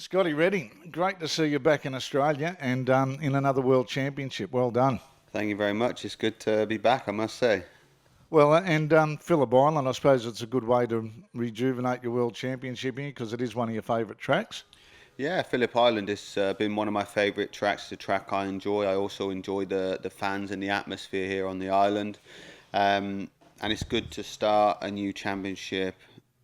Scotty Redding, great to see you back in Australia and in another World Championship. Well done. Thank you very much. It's good to be back, I must say. Well, and Phillip Island, I suppose it's a good way to rejuvenate your World Championship here because it is one of your favourite tracks. Yeah, Phillip Island has been one of my favourite tracks. It's a track I enjoy. I also enjoy the fans and the atmosphere here on the island. And it's good to start a new championship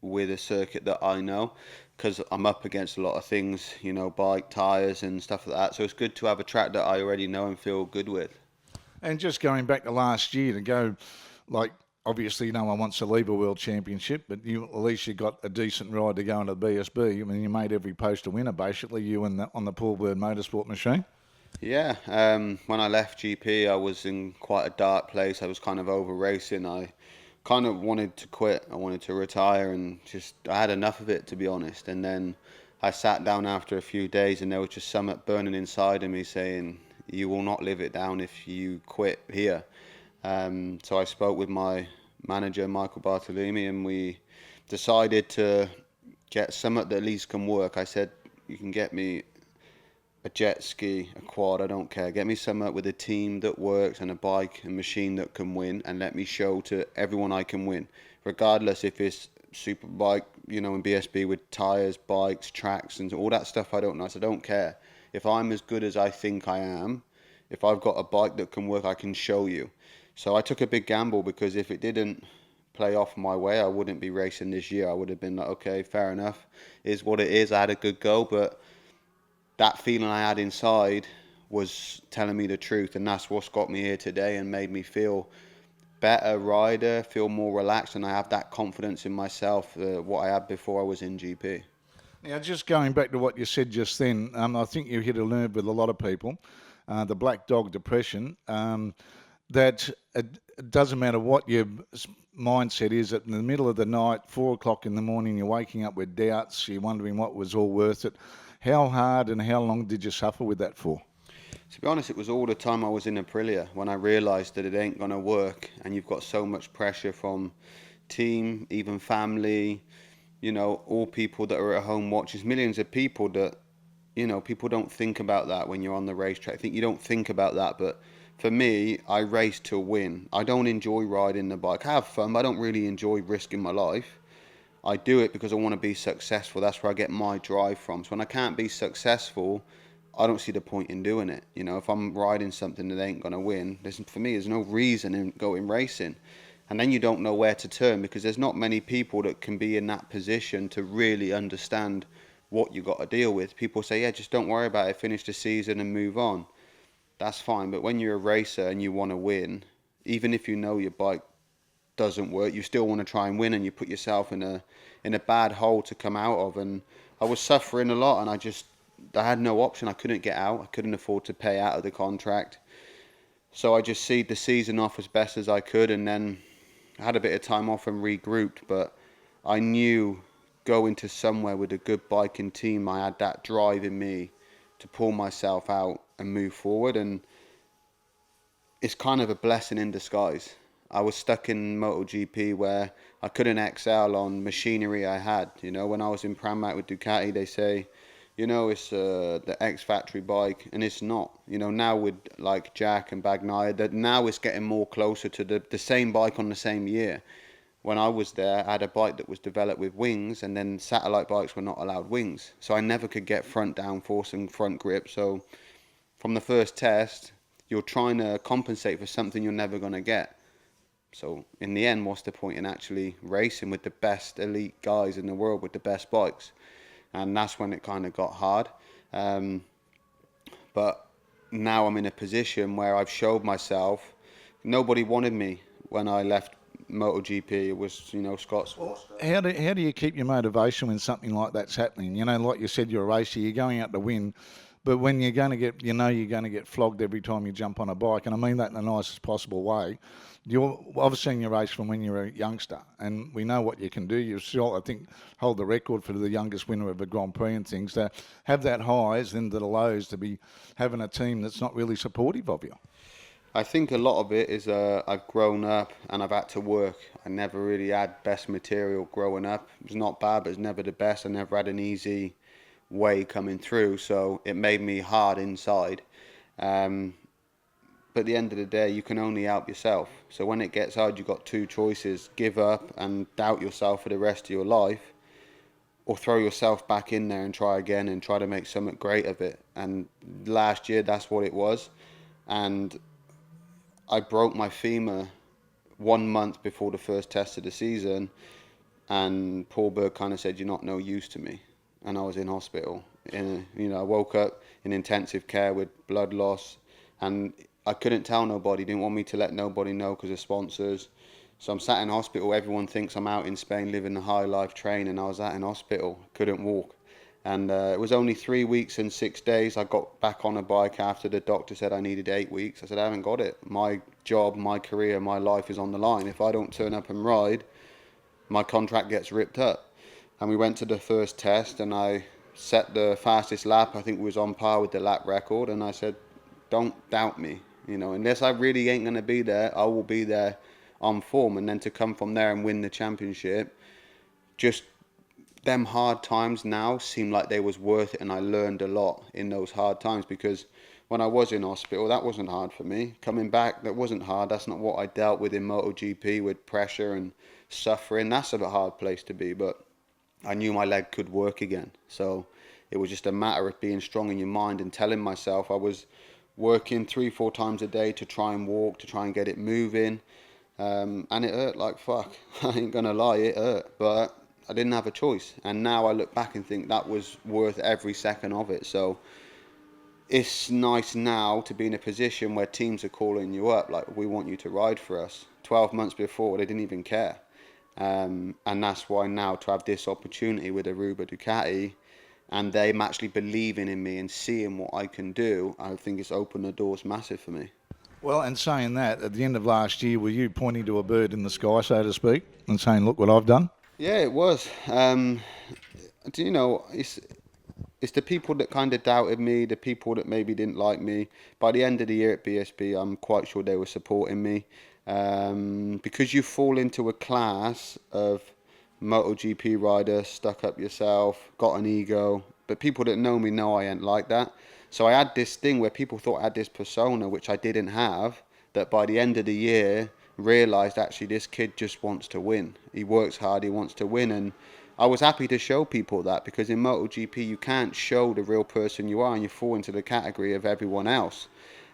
with a circuit that I know because I'm up against a lot of things, bike, tyres and stuff like that. So it's good to have a track that I already know and feel good with. And just going back to last year to go, like, obviously no one wants to leave a World Championship, but at least you got a decent ride to go into the BSB. I mean, you made every post a winner, basically, you and on the Paul Bird Motorsport machine. Yeah, when I left GP, I was in quite a dark place. I was kind of over racing. I kind of wanted to quit. I wanted to retire and just, I had enough of it, to be honest. And then I sat down after a few days and there was just something burning inside of me saying, you will not live it down if you quit here. So I spoke with my manager, Michael Bartolini, and we decided to get something that at least can work. I said, you can get me a jet ski, a quad, I don't care. Get me somewhere with a team that works and a bike and machine that can win, and let me show to everyone I can win, regardless if it's super bike, in BSB with tires, bikes, tracks, and all that stuff. I don't know. So I don't care. If I'm as good as I think I am, if I've got a bike that can work, I can show you. So I took a big gamble because if it didn't play off my way, I wouldn't be racing this year. I would have been like, okay, fair enough, is what it is. I had a good go, but that feeling I had inside was telling me the truth, and that's what's got me here today and made me feel better rider, feel more relaxed, and I have that confidence in myself, what I had before I was in GP. Now, just going back to what you said just then, I think you hit a nerve with a lot of people, the black dog depression. That it doesn't matter what your mindset is. That in the middle of the night, 4 o'clock in the morning, you're waking up with doubts. You're wondering what was all worth it. How hard and how long did you suffer with that for? To be honest, it was all the time I was in Aprilia when I realised that it ain't going to work, and you've got so much pressure from team, even family, all people that are at home watching. Millions of people that, people don't think about that when you're on the racetrack. I think you don't think about that, but for me, I race to win. I don't enjoy riding the bike. I have fun, but I don't really enjoy risking my life. I do it because I want to be successful. That's where I get my drive from. So when I can't be successful, I don't see the point in doing it. If I'm riding something that ain't gonna win, for me, there's no reason in going racing. And then you don't know where to turn because there's not many people that can be in that position to really understand what you got to deal with. People say, yeah, just don't worry about it, finish the season and move on. That's fine. But when you're a racer and you want to win, even if you know your bike doesn't work, you still want to try and win, and you put yourself in a bad hole to come out of. And I was suffering a lot, and I had no option. I couldn't get out. I couldn't afford to pay out of the contract. So I just seed the season off as best as I could, and then I had a bit of time off and regrouped. But I knew going to somewhere with a good biking team, I had that drive in me to pull myself out and move forward. And it's kind of a blessing in disguise. I was stuck in MotoGP where I couldn't excel on machinery I had. When I was in Pramac with Ducati, they say, it's the ex-factory bike, and it's not. Now with like Jack and Bagnaia, that now it's getting more closer to the same bike on the same year. When I was there, I had a bike that was developed with wings, and then satellite bikes were not allowed wings. So I never could get front downforce and front grip. So from the first test, you're trying to compensate for something you're never going to get. So in the end, what's the point in actually racing with the best elite guys in the world with the best bikes? And that's when it kind of got hard. But now I'm in a position where I've showed myself. Nobody wanted me when I left MotoGP. It was, Scott's. Well, how do you keep your motivation when something like that's happening? Like you said, you're a racer, you're going out to win, but when you're going to get, you're going to get flogged every time you jump on a bike, and I mean that in the nicest possible way. You're obviously in your race from when you're a youngster, and we know what you can do. You still, I think, hold the record for the youngest winner of a Grand Prix and things. To have that highs, then to the lows, to be having a team that's not really supportive of you. I think a lot of it is I've grown up and I've had to work. I never really had best material growing up. It was not bad, but it's never the best. I never had an easy way coming through, so it made me hard inside. But at the end of the day, you can only help yourself. So when it gets hard, you've got two choices: give up and doubt yourself for the rest of your life, or throw yourself back in there and try again and try to make something great of it. And last year, that's what it was. And I broke my femur 1 month before the first test of the season, and Paul Berg kind of said, "You're not no use to me," and I was in hospital. I woke up in intensive care with blood loss, and I couldn't tell nobody. Didn't want me to let nobody know because of sponsors. So I'm sat in hospital. Everyone thinks I'm out in Spain living the high life training. I was out in hospital, couldn't walk. And it was only 3 weeks and 6 days. I got back on a bike after the doctor said I needed 8 weeks. I said, I haven't got it. My job, my career, my life is on the line. If I don't turn up and ride, my contract gets ripped up. And we went to the first test and I set the fastest lap. I think it was on par with the lap record. And I said, don't doubt me. Unless I really ain't going to be there, I will be there on form. And then to come from there and win the championship, just them hard times now seem like they was worth it, and I learned a lot in those hard times, because when I was in hospital, that wasn't hard for me. Coming back, that wasn't hard. That's not what I dealt with in MotoGP, with pressure and suffering. That's a hard place to be, but I knew my leg could work again. So it was just a matter of being strong in your mind and telling myself. I was working 3-4 times a day to try and walk, to try and get it moving, and it hurt like fuck. I ain't gonna lie, it hurt, but I didn't have a choice. And now I look back and think that was worth every second of it. So it's nice now to be in a position where teams are calling you up, like, we want you to ride for us. 12 months before, they didn't even care. And that's why now to have this opportunity with Aruba Ducati, and them actually believing in me and seeing what I can do, I think it's opened the doors massive for me. Well, and saying that, at the end of last year, were you pointing to a bird in the sky, so to speak, and saying, look what I've done? Yeah, it was. It's the people that kind of doubted me, the people that maybe didn't like me. By the end of the year at BSB, I'm quite sure they were supporting me. Because you fall into a class of MotoGP rider, stuck up yourself, got an ego. But people that know me know I ain't like that. So I had this thing where people thought I had this persona, which I didn't have, that by the end of the year, realised actually this kid just wants to win. He works hard, he wants to win. And I was happy to show people that, because in MotoGP you can't show the real person you are, and you fall into the category of everyone else.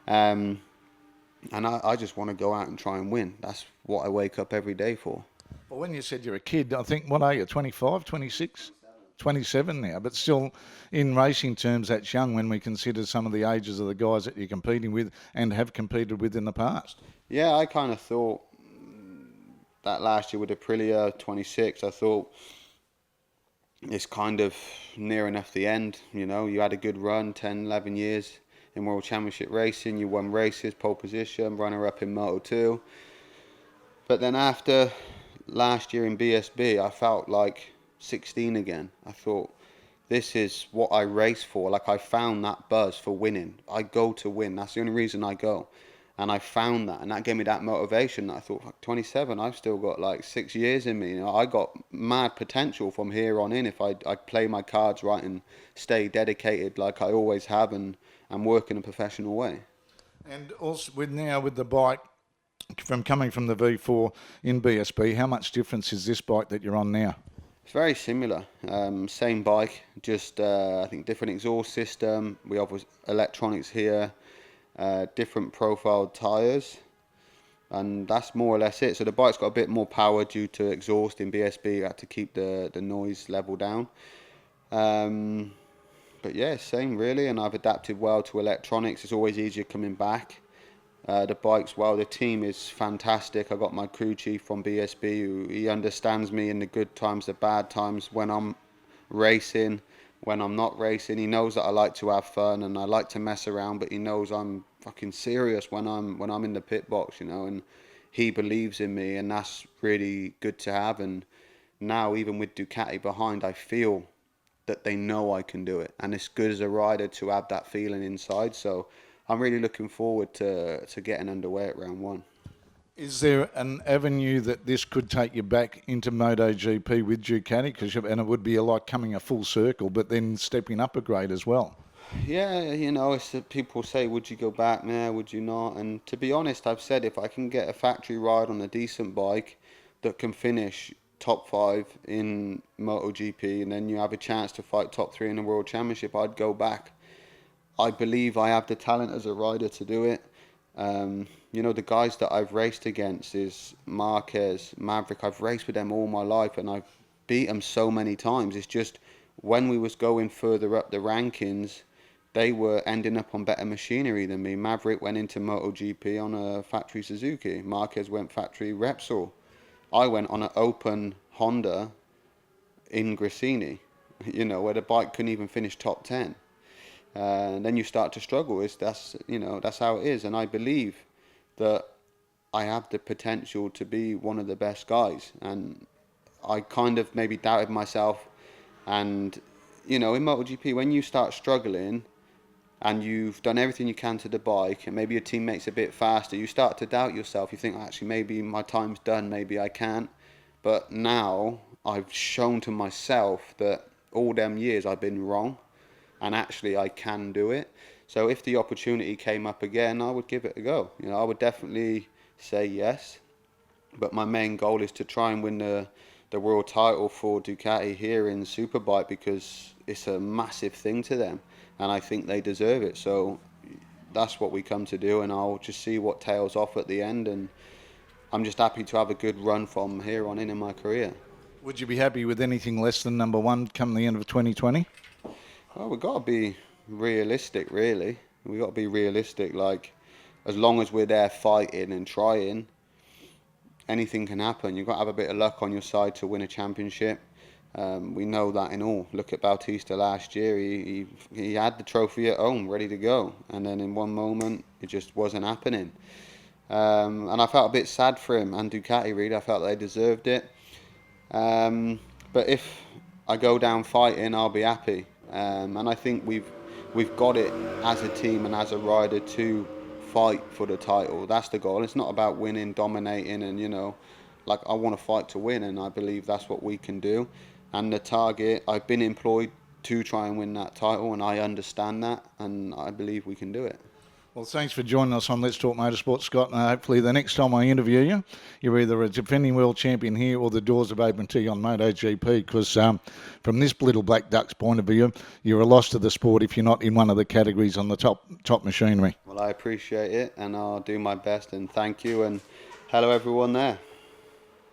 And I just want to go out and try and win. That's what I wake up every day for. Well, when you said you're a kid, I think, what are you, 25, 26? 27 now, but still, in racing terms, that's young when we consider some of the ages of the guys that you're competing with and have competed with in the past. Yeah, I kind of thought that last year with Aprilia 26, I thought it's kind of near enough the end. You had a good run, 10, 11 years in World Championship racing. You won races, pole position, runner-up in Moto 2. But then after last year in BSB, I felt like 16 again. I thought, this is what I race for. Like, I found that buzz for winning. I go to win. That's the only reason I go. And I found that, and that gave me that motivation. I thought, like, 27, I've still got like 6 years in me. I got mad potential from here on in if I play my cards right and stay dedicated like I always have, and work in a professional way. And also with the bike, from coming from the V4 in BSB, how much difference is this bike that you're on now? It's very similar. Same bike, just I think different exhaust system. We have electronics here, different profiled tyres, and that's more or less it. So the bike's got a bit more power due to exhaust. In BSB, you had to keep the noise level down. But yeah, same really, and I've adapted well to electronics. It's always easier coming back. The bike's well, the team is fantastic. I got my crew chief from BSB, he understands me in the good times, the bad times, when I'm racing, when I'm not racing. He knows that I like to have fun and I like to mess around, but he knows I'm fucking serious when I'm in the pit box, and he believes in me, and that's really good to have. And now, even with Ducati behind, I feel that they know I can do it, and it's good as a rider to have that feeling inside. So I'm really looking forward to getting underway at round one. Is there an avenue that this could take you back into MotoGP with Ducati? And it would be like coming a full circle, but then stepping up a grade as well. Yeah, it's people say, would you go back there? Would you not? And to be honest, I've said if I can get a factory ride on a decent bike that can finish top 5 in MotoGP, and then you have a chance to fight top 3 in the World Championship, I'd go back. I believe I have the talent as a rider to do it. The guys that I've raced against is Marquez, Maverick. I've raced with them all my life, and I've beat them so many times. It's just when we was going further up the rankings, they were ending up on better machinery than me. Maverick went into MotoGP on a factory Suzuki. Marquez went factory Repsol. I went on an open Honda in Gresini, where the bike couldn't even finish top 10. And then you start to struggle. That's how it is. And I believe that I have the potential to be one of the best guys. And I kind of maybe doubted myself. And, in MotoGP, when you start struggling and you've done everything you can to the bike and maybe your teammate's a bit faster, you start to doubt yourself. You think, actually, maybe my time's done, maybe I can't. But now I've shown to myself that all them years I've been wrong. And actually I can do it. So if the opportunity came up again, I would give it a go. I would definitely say yes. But my main goal is to try and win the world title for Ducati here in Superbike, because it's a massive thing to them. And I think they deserve it. So that's what we come to do. And I'll just see what tails off at the end. And I'm just happy to have a good run from here on in my career. Would you be happy with anything less than number 1 come the end of 2020? Well, we've got to be realistic, really. We've got to be realistic. Like, as long as we're there fighting and trying, anything can happen. You've got to have a bit of luck on your side to win a championship. We know that in all. Look at Bautista last year. He had the trophy at home, ready to go. And then in one moment, it just wasn't happening. And I felt a bit sad for him and Ducati, really. I felt they deserved it. But if I go down fighting, I'll be happy. And I think we've got it as a team and as a rider to fight for the title. That's the goal. It's not about winning, dominating, and I want to fight to win, and I believe that's what we can do. And the target, I've been employed to try and win that title, and I understand that, and I believe we can do it. Well, thanks for joining us on Let's Talk Motorsport, Scott. And hopefully the next time I interview you, you're either a defending world champion here or the doors have opened to you on MotoGP, because from this little black duck's point of view, you're a loss to the sport if you're not in one of the categories on the top machinery. Well, I appreciate it, and I'll do my best, and thank you, and hello everyone there.